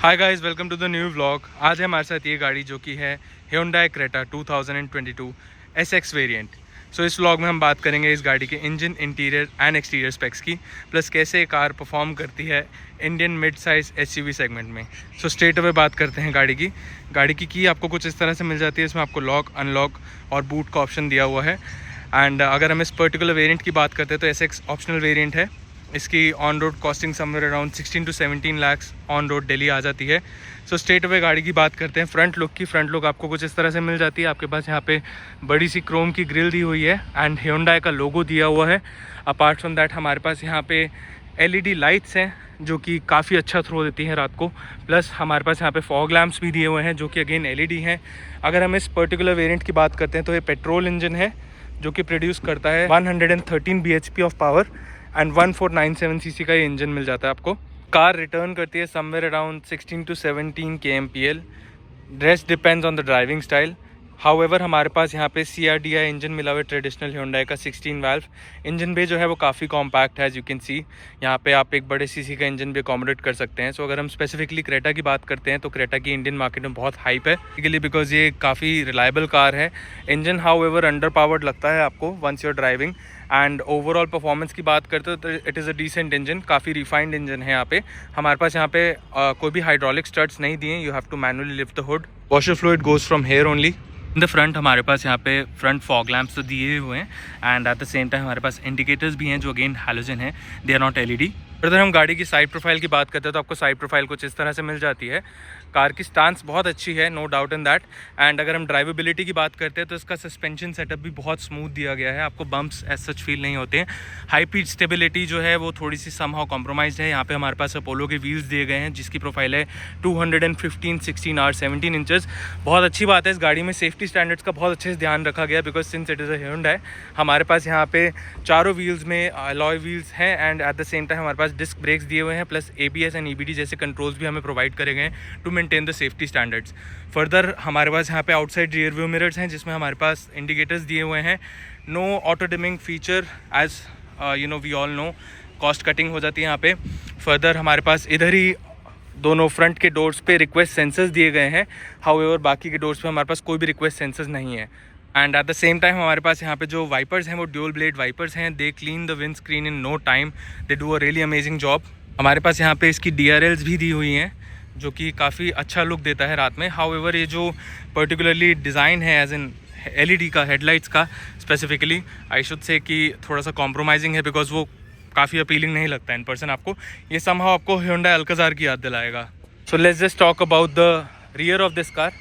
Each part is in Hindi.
Hi guys, welcome to the new vlog. आज है हमारे साथ ये गाड़ी जो कि है Hyundai Creta 2022 SX variant. So इस व्लॉग में हम बात करेंगे इस गाड़ी के engine, interior and exterior specs की, प्लस कैसे ये कार परफॉर्म करती है Indian mid size SUV segment में। सो स्ट्रेट अवे बात करते हैं गाड़ी की आपको कुछ इस तरह से मिल जाती है। इसमें आपको लॉक, अनलॉक और बूट का ऑप्शन दिया हुआ है। एंड अगर हम इस पर्टिकुलर वेरिएंट की बात करते हैं तो SX ऑप्शनल वेरिएंट है। इसकी on road costing somewhere around 16 to 17 lakhs on road daily आ जाती है। सो स्ट्रेट अवे गाड़ी की बात करते हैं फ्रंट लुक आपको कुछ इस तरह से मिल जाती है। आपके पास यहाँ पे बड़ी सी क्रोम की ग्रिल दी हुई है एंड Hyundai का लोगो दिया हुआ है। अपार्ट फ्रॉम दैट हमारे पास यहाँ पे LED लाइट्स हैं जो कि काफ़ी अच्छा थ्रो देती हैं रात को। प्लस हमारे पास यहाँ पे फॉग लैम्प्स भी दिए हुए हैं जो कि अगेन LED हैं। अगर हम इस पर्टिकुलर वेरिएंट की बात करते हैं तो ये पेट्रोल इंजन है जो कि प्रोड्यूस करता है 113 bhp of power and 1497 CC का ये इंजन मिल जाता है आपको। कार रिटर्न करती है somewhere around 16 to 17 kmpl। Rest depends on the driving style. However हमारे पास यहाँ पे CRDI इंजन मिला हुआ है ट्रेडिशनल Hyundai का 16 वाल्व। इंजन बे जो है वो काफ़ी कॉम्पैक्ट है, एज यू कैन सी। यहाँ पे आप एक बड़े सीसी का इंजन भी अकोमोडेट कर सकते हैं। सो अगर हम स्पेसिफिकली क्रेटा की बात करते हैं तो क्रेटा की इंडियन मार्केट में बहुत हाइप है बिकॉज ये काफ़ी रिलायबल कार है। इंजन हाउएवर अंडर पावर्ड लगता है आपको once your driving. And overall performance की बात करते हो तो it is a decent engine, काफ़ी रिफाइंड इंजन है यहाँ पे। हमारे पास यहाँ पे कोई भी हाइड्रोलिक स्टड्स नहीं दिए, you have to manually lift the hood. Washer fluid goes from here only. In the front हमारे पास यहाँ पे फ्रंट फॉग लैम्प्स तो दिए हुए हैं and at the same time हमारे पास इंडिकेटर्स भी हैं जो अगेन हैलोजन है, दे आर नॉट LED। अगर हम गाड़ी की साइड प्रोफाइल की बात करते हैं तो आपको साइड प्रोफाइल कुछ इस तरह से मिल जाती है। कार की स्टांस बहुत अच्छी है, no doubt in that. And अगर हम ड्राइवेबिलिटी की बात करते हैं तो इसका सस्पेंशन सेटअप भी बहुत स्मूथ दिया गया है, आपको बम्प्स एज सच फील नहीं होते हैं। हाई पिच स्टेबिलिटी जो है वो थोड़ी सी समहाउ कॉम्प्रोमाइज्ड है। यहाँ पे हमारे पास अपोलो के व्हील्स दिए गए हैं जिसकी प्रोफाइल है 215 16 R 17 इंचेस। बहुत अच्छी बात है, इस गाड़ी में सेफ्टी स्टैंडर्ड्स का बहुत अच्छे से ध्यान रखा गया because since it is a Hyundai। हमारे पास यहाँ पे चारों व्हील्स में अलॉय व्हील्स हैं and at the same time हमारे पास डिस्क ब्रेक्स दिए हुए हैं, प्लस ABS एंड EBD जैसे कंट्रोल्स भी हमें प्रोवाइड करे गए हैं to maintain the safety standards. Further हमारे पास यहाँ पे आउटसाइड रियर व्यू मिरर्स हैं जिसमें हमारे पास इंडिकेटर्स दिए हुए हैं। No auto dimming feature, as you know we all know, cost cutting हो जाती है यहाँ पे। फर्दर हमारे पास इधर ही दोनों फ्रंट के डोर्स पे रिक्वेस्ट सेंसर्स दिए गए हैं। हाउएवर बाकी के डोर्स पे हमारे पास कोई भी रिक्वेस्ट सेंसर्स नहीं है। And at the same time हमारे पास यहाँ पे जो वाइपर्स हैं वो ड्यूल ब्लेड वाइपर्स हैं। They clean the windscreen in no time, they do a really amazing job. हमारे पास यहाँ पे इसकी DRLs भी दी हुई हैं जो कि काफ़ी अच्छा लुक देता है रात में। हाउएवर ये जो पर्टिकुलरली डिज़ाइन है एज इन LED का, हेडलाइट्स का स्पेसिफिकली, आई शुड से कि थोड़ा सा कॉम्प्रोमाइजिंग है बिकॉज वो काफ़ी अपीलिंग नहीं लगता इन पर्सन आपको। ये समहाउ आपको Hyundai अल्काज़ार की याद दिलाएगा। So let's just talk about the rear of this car.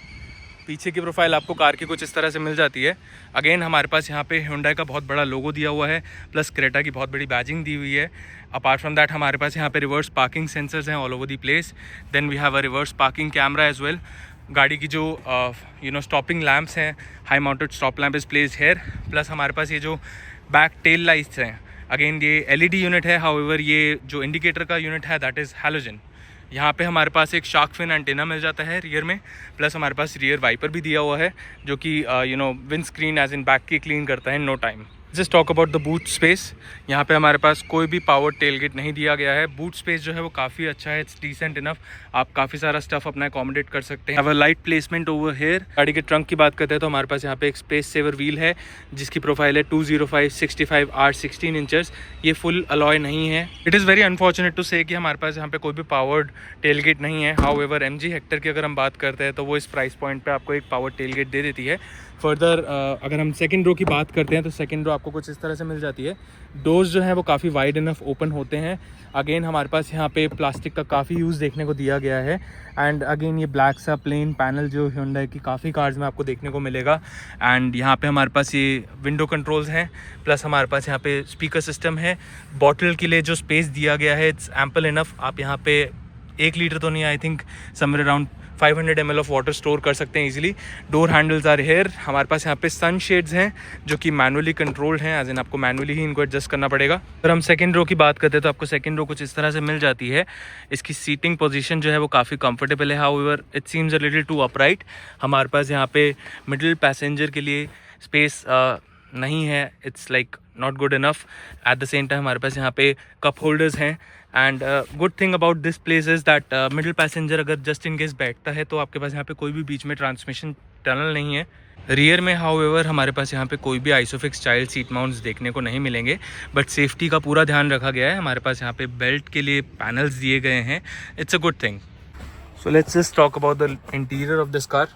पीछे की प्रोफाइल आपको कार की कुछ इस तरह से मिल जाती है। अगेन हमारे पास यहाँ पे Hyundai का बहुत बड़ा लोगो दिया हुआ है, प्लस क्रेटा की बहुत बड़ी बैजिंग दी हुई है। अपार्ट फ्रॉम दैट हमारे पास यहाँ पे रिवर्स पार्किंग सेंसर्स हैं all over the place. Then we have a reverse parking camera as well. गाड़ी की जो स्टॉपिंग लैम्प्स हैं, high mounted stop lamp is placed here. Plus हमारे पास ये जो बैक टेल लाइट्स हैं, अगेन ये LED यूनिट है। हाउएवर ये जो इंडिकेटर का यूनिट है दैट इज़ हैलोजन। यहाँ पे हमारे पास एक शार्क फिन एंटेना मिल जाता है रियर में, प्लस हमारे पास रियर वाइपर भी दिया हुआ है जो कि windscreen as in back की क्लीन करता है no time. Just talk about the boot space. यहाँ पे हमारे पास कोई भी पावर टेलगेट नहीं दिया गया है। बूट स्पेस जो है वो काफ़ी अच्छा है, इट्स डिसेंट इनफ, आप काफ़ी सारा स्टफ अपना अकोमोडेट कर सकते हैं। अब लाइट प्लेसमेंट ओवर हेयर। गाड़ी के ट्रंक की बात करते हैं तो हमारे पास यहाँ पे एक स्पेस सेवर व्हील है जिसकी प्रोफाइल है 205/65 R 16 इंचेस। ये फुल अलॉय नहीं है। It is very unfortunate to say कि हमारे पास यहाँ पे कोई भी पावर्ड टेलगेट नहीं है। हाउएवर MG हेक्टर की अगर हम बात करते हैं तो वो इस प्राइस पॉइंट पे आपको एक पावर टेलगेट दे देती है। फर्दर अगर हम सेकंड रो की बात करते हैं तो सेकंड रो आपको कुछ इस तरह से मिल जाती है। डोर्स जो हैं वो काफ़ी वाइड इनफ ओपन होते हैं। अगेन हमारे पास यहाँ पे प्लास्टिक का काफ़ी यूज़ देखने को दिया गया है। एंड अगेन ये ब्लैक सा प्लेन पैनल जो Hyundai की काफ़ी कार्स में आपको देखने को मिलेगा। एंड यहाँ पे हमारे पास ये विंडो कंट्रोल्स हैं, प्लस हमारे पास यहाँ पे स्पीकर सिस्टम है। बॉटल के लिए जो स्पेस दिया गया है इट्स एम्पल इनफ। आप यहाँ पे 1 लीटर तो नहीं, I think somewhere around 500 ml of water store कर सकते हैं easily. Door handles are here. हमारे पास यहाँ पे सन शेड्स हैं जो कि मैनुअली कंट्रोल्ड हैं, एज इन आपको मैनुअली ही इनको एडजस्ट करना पड़ेगा। अगर हम सेकंड रो की बात करते हैं तो आपको सेकंड रो कुछ इस तरह से मिल जाती है। इसकी सीटिंग पोजीशन जो है वो काफ़ी कंफर्टेबल है। However it seems a little too upright. हमारे पास यहाँ पे मिडिल पैसेंजर के लिए स्पेस नहीं है, it's like not good enough. Eight the same time हमारे पास यहाँ पे कप होल्डर्स हैं and good thing about this place is that middle passenger अगर जस्ट इन केस बैठता है तो आपके पास यहाँ पे कोई भी बीच में ट्रांसमिशन टनल नहीं है। रियर में हाउएवर हमारे पास यहाँ पे कोई भी आइसोफिक्स चाइल्ड सीट माउंट्स देखने को नहीं मिलेंगे, बट सेफ्टी का पूरा ध्यान रखा गया है। हमारे पास यहाँ पे बेल्ट के लिए पैनल्स दिए गए हैं। It's a good thing. So let's just talk about the interior of this car.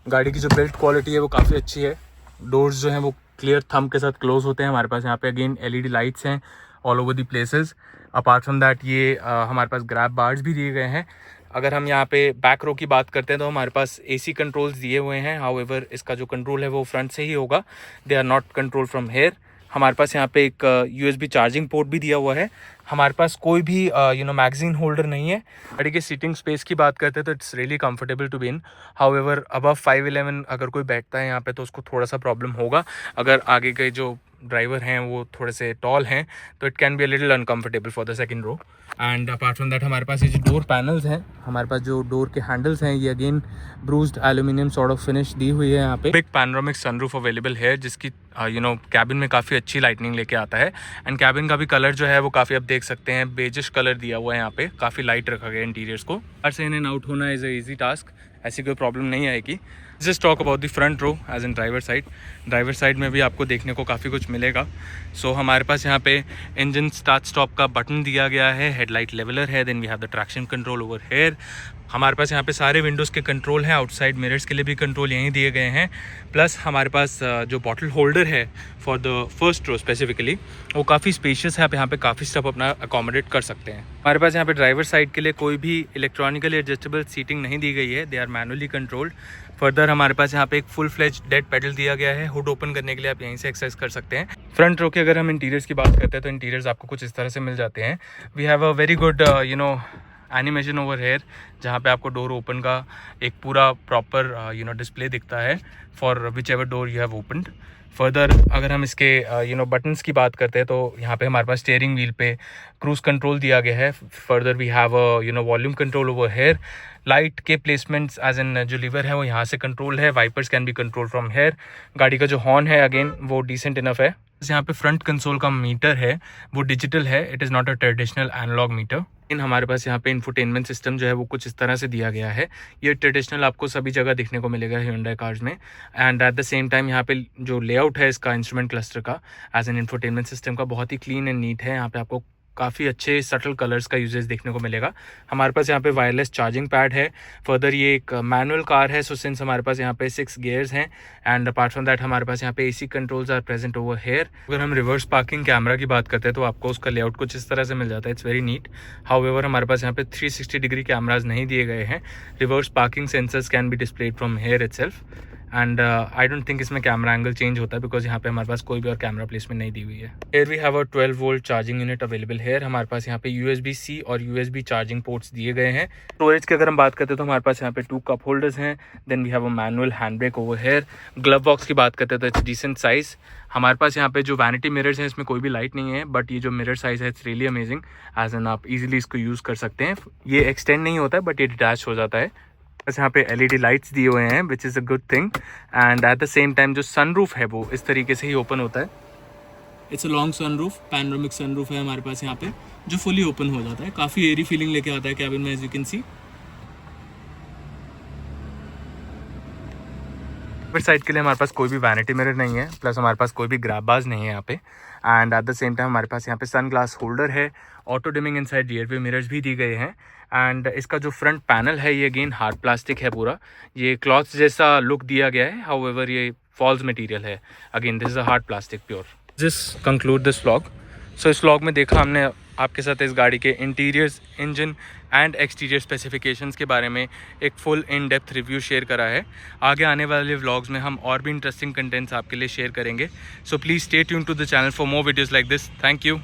गाड़ी की जो बिल्ड क्वालिटी है वो काफ़ी अच्छी है। डोर्स जो हैं वो क्लियर थंब के साथ क्लोज होते हैं। हमारे पास यहाँ पे अगेन LED लाइट्स हैं all over the places. Apart from that ये हमारे पास ग्रैब बार्स भी दिए गए हैं। अगर हम यहाँ पे बैक रो की बात करते हैं तो हमारे पास AC कंट्रोल्स दिए हुए हैं। हाउएवर इसका जो कंट्रोल है वो फ्रंट से ही होगा, they are not control from here. हमारे पास यहाँ पे एक USB चार्जिंग पोर्ट भी दिया हुआ है। हमारे पास कोई भी मैगजीन होल्डर नहीं है। गाड़ी के सीटिंग स्पेस की बात करते हैं तो it's really comfortable to be in. However above 5'11" अगर कोई बैठता है यहाँ पे तो उसको थोड़ा सा प्रॉब्लम होगा। अगर आगे के जो ड्राइवर हैं वो थोड़े से टॉल हैं तो it can be a little uncomfortable for the second row. And apart from that हमारे पास ये जो डोर पैनल्स हैं, हमारे पास जो डोर के हैंडल्स हैं ये again brushed aluminium sort of finish दी हुई है। यहाँ पे बिग पैनोरामिक सनरूफ अवेलेबल है जिसकी कैबिन में काफ़ी अच्छी लाइटनिंग लेके आता है। एंड कैबिन का भी कलर जो है वो काफ़ी आप देख सकते हैं बेजिश कलर दिया हुआ है। यहाँ पे काफ़ी लाइट रखा गया इंटीरियर्स को। कार से इन एंड आउट होना इज़ अ ईजी टास्क, ऐसी कोई प्रॉब्लम नहीं आएगी। Just talk about the front row as in driver side. Driver side में भी आपको देखने को काफ़ी कुछ मिलेगा। सो हमारे पास यहाँ पे इंजन स्टार्ट स्टॉप का बटन दिया गया है, हेडलाइट लेवलर है, then we have the traction control over here. हमारे पास यहाँ पे सारे विंडोज़ के कंट्रोल हैं, आउटसाइड मिरर्स के लिए भी कंट्रोल यहीं दिए गए हैं। प्लस हमारे पास जो बॉटल होल्डर है for the first row specifically वो काफ़ी स्पेशियस है। आप यहाँ पे काफ़ी स्टफ अपना अकोमोडेट कर सकते हैं। हमारे पास यहाँ पे ड्राइवर साइड के लिए कोई भी इलेक्ट्रॉनिकली एडजस्टेबल सीटिंग नहीं दी गई है, they are manually controlled. Further हमारे पास यहाँ पे एक फुल फ्लेज डेड पेडल दिया गया है। हुड ओपन करने के लिए आप यहीं से एक्सेस कर सकते हैं। फ्रंट रो के अगर हम इंटीरियर्स की बात करते हैं तो इंटीरियर्स आपको कुछ इस तरह से मिल जाते हैं। We have a very good animation over here जहाँ पे आपको डोर ओपन का एक पूरा प्रॉपर डिस्प्ले दिखता है for which ever door you have opened. Further अगर हम इसके बटन्स की बात करते हैं तो यहाँ पे हमारे पास स्टीयरिंग व्हील पे क्रूज कंट्रोल दिया गया है। Further we have volume control over here. Light के प्लेसमेंट्स एज एन जो लीवर है वो यहाँ से कंट्रोल है। Wipers can be control from here. गाड़ी का जो हॉर्न है अगेन वो डिसेंट इनफ है। यहाँ पे फ्रंट कंसोल का मीटर है वो डिजिटल है, it is not a traditional analogue meter. इन हमारे पास यहाँ पे इंफोटेनमेंट सिस्टम जो है वो कुछ इस तरह से दिया गया है। ये ट्रेडिशनल आपको सभी जगह देखने को मिलेगा Hyundai कार्स में। And at the same time यहाँ पे जो लेआउट है इसका इंस्ट्रूमेंट क्लस्टर का एज एन इंफोटेनमेंट सिस्टम का बहुत ही क्लीन एंड नीट है। यहाँ पे आपको काफ़ी अच्छे सटल कलर्स का यूजेस देखने को मिलेगा। हमारे पास यहाँ पे वायरलेस चार्जिंग पैड है। फर्दर ये एक मैनुअल कार है, सो सिंस हमारे पास यहाँ पे 6 गियर्स हैं। एंड अपार्ट फ्रॉम दैट हमारे पास यहाँ पे AC controls are present over here. अगर हम रिवर्स पार्किंग कैमरा की बात करते हैं तो आपको उसका लेआउट कुछ इस तरह से मिल जाता है। It's very neat. हाउएवर हमारे पास यहाँ पे 360 डिग्री कैमराज नहीं दिए गए हैं। Reverse parking sensors can be displayed from here itself. And I don't think इसमें कैमरा एंगल चेंज होता है बिकॉज यहाँ पे हमारे पास कोई भी और कैमरा प्लेसमेंट नहीं दी हुई है। Here we have a 12 volt charging unit available here. हमारे पास यहाँ पे USB-C और USB चार्जिंग पोर्ट्स दिए गए हैं। स्टोरेज की अगर हम बात करते हैं तो हमारे पास यहाँ पे 2 कप होल्डर्स हैं। Then we have a manual hand brake over here. Glove box की बात करते हैं तो इट्स डिसेंट साइज। हमारे पास यहाँ पे जो वैनिटी मिरर्स हैं इसमें कोई भी लाइट नहीं है, बट ये जो मिरर साइज है it's really amazing as in आप इजीली इसको यूज़ कर सकते हैं। ये एक्सटेंड नहीं होता है बट ये डिटैच हो जाता है। बस यहाँ पे LED लाइट्स दिए हुए हैं which is a good thing. And at the same time जो सनरूफ है वो इस तरीके से ही ओपन होता है। It's a long sunroof, panoramic sunroof है हमारे पास यहाँ पे जो फुली ओपन हो जाता है। काफ़ी एयरी फीलिंग लेके आता है कैबिन में एज यू कैन सी। फिर साइड के लिए हमारे पास कोई भी वैनिटी मिरर नहीं है, प्लस हमारे पास कोई भी ग्रैब बार्स नहीं है यहाँ पे। And at the same time हमारे पास यहाँ पे सन ग्लास होल्डर है। Auto dimming inside rear view mirrors भी दी गए हैं। एंड इसका जो फ्रंट पैनल है ये अगेन हार्ड प्लास्टिक है पूरा। ये क्लॉथ जैसा लुक दिया गया है, हाउएवर ये फॉल्स मटेरियल है। Again this is a hard plastic pure. Just conclude this vlog. So इस व्लॉग में देखा हमने आपके साथ इस गाड़ी के interiors, engine and exterior specifications के बारे में एक full in depth review share करा है। आगे आने वाले व्लॉग्स में हम और भी इंटरेस्टिंग कंटेंट्स आपके लिए शेयर करेंगे। So please stay tune to the channel for more videos like this. Thank you.